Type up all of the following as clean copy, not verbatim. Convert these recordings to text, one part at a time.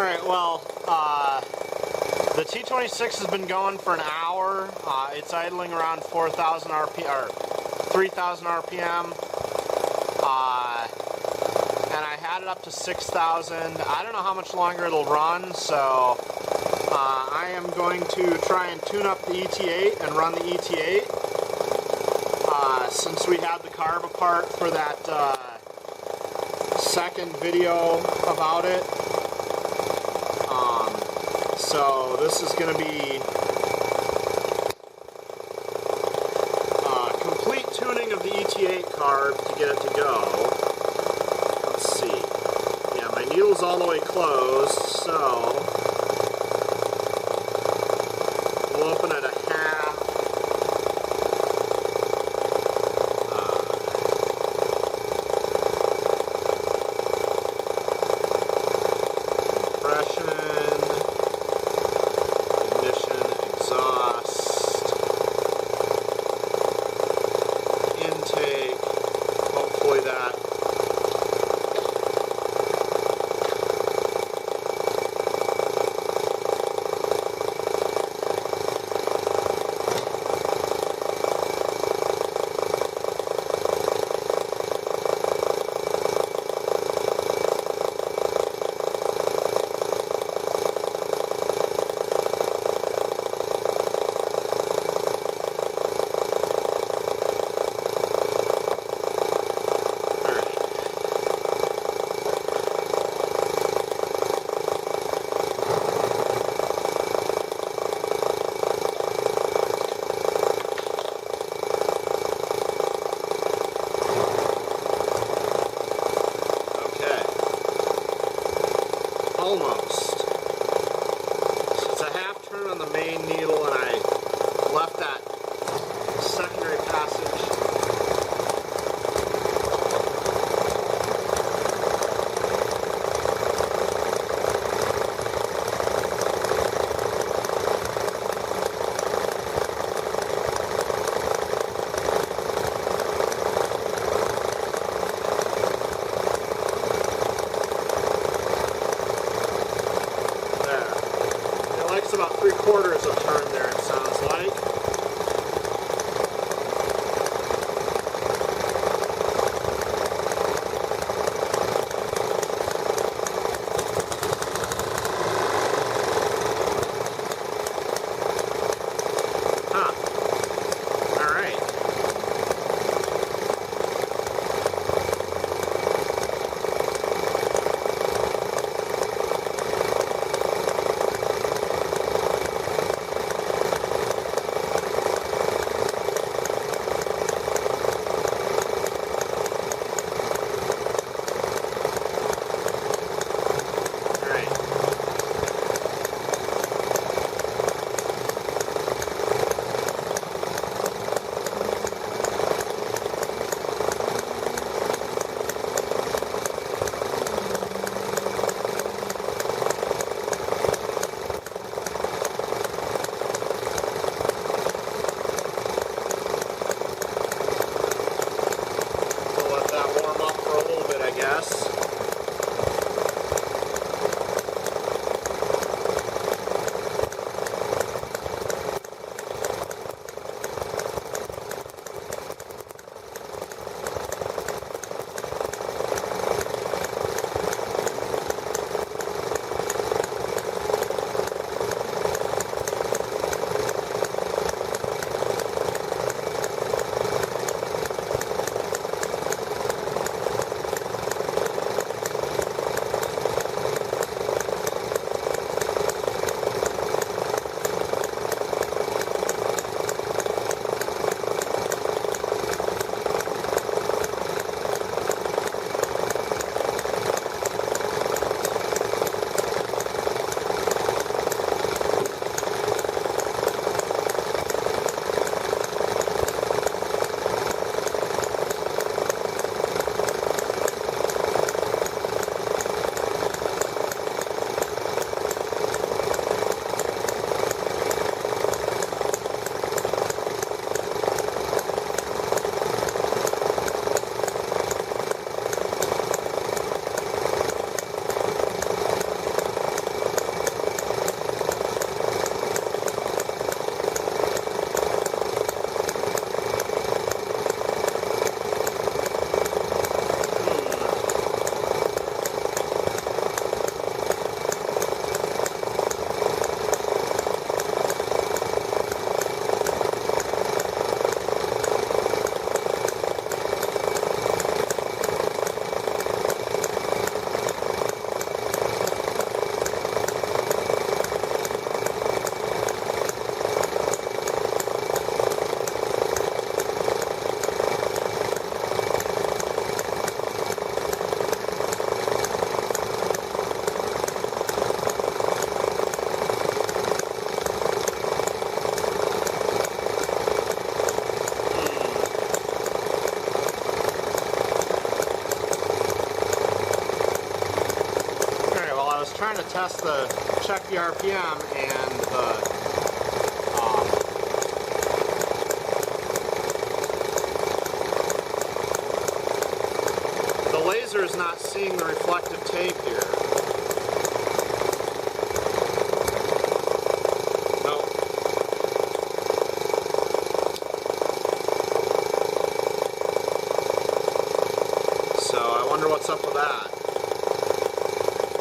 Alright, well, the T26 has been going for an hour. It's idling around 4,000 RPM, or 3,000 RPM. And I had it up to 6,000. I don't know how much longer it'll run, so I am going to try and tune up the ET8 and run the ET8. Since we had the carb apart for that second video about it. So this is going to be complete tuning of the ET8 carb to get it to go. Let's see. Yeah, my needle's all the way closed, so we'll open it a half. Ignition, exhaust, intake, hopefully that almost. So it's a half turn on the main needle, and I left that secondary passage. It's about 3/4 of a turn there, it sounds like. Huh. Alright. trying to check the RPM, and the laser is not seeing the reflective tape here. Nope. So I wonder what's up with that.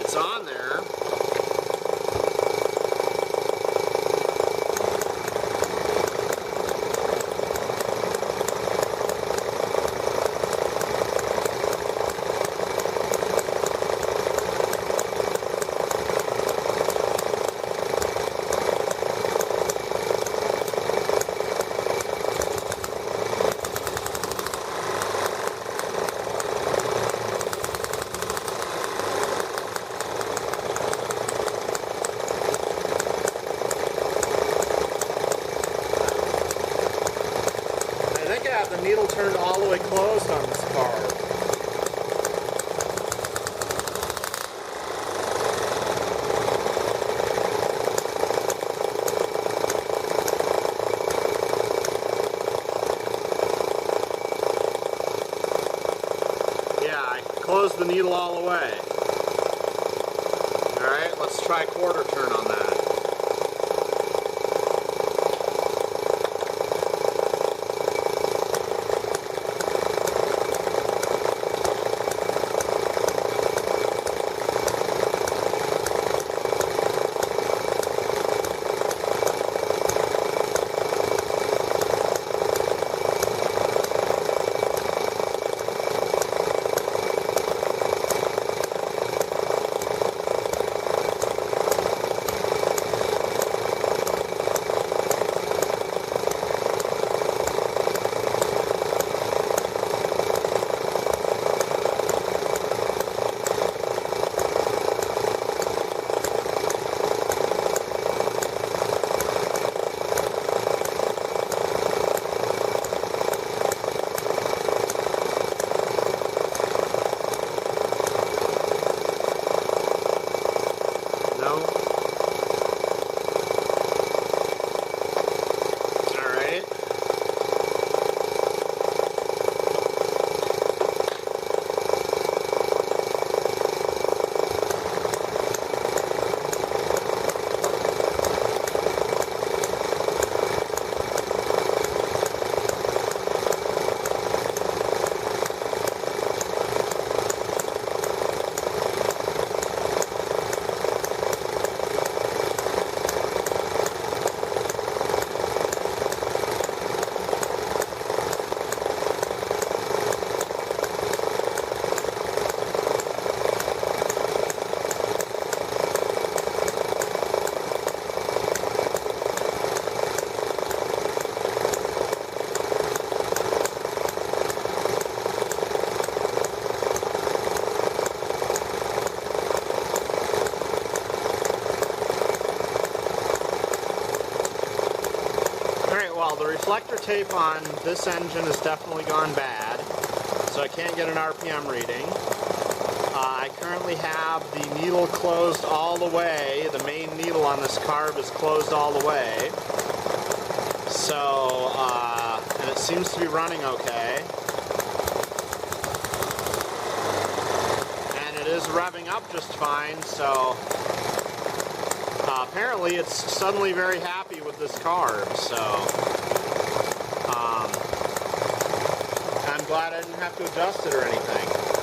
It's on there. The needle turned all the way closed on this carb. Yeah, I closed the needle all the way. Alright, let's try quarter turn on that. Well, the reflector tape on this engine has definitely gone bad, so I can't get an RPM reading. I currently have the needle closed all the way. The main needle on this carb is closed all the way. So, and it seems to be running okay. And it is revving up just fine, so apparently it's suddenly very happy with this carb, so I'm glad I didn't have to adjust it or anything.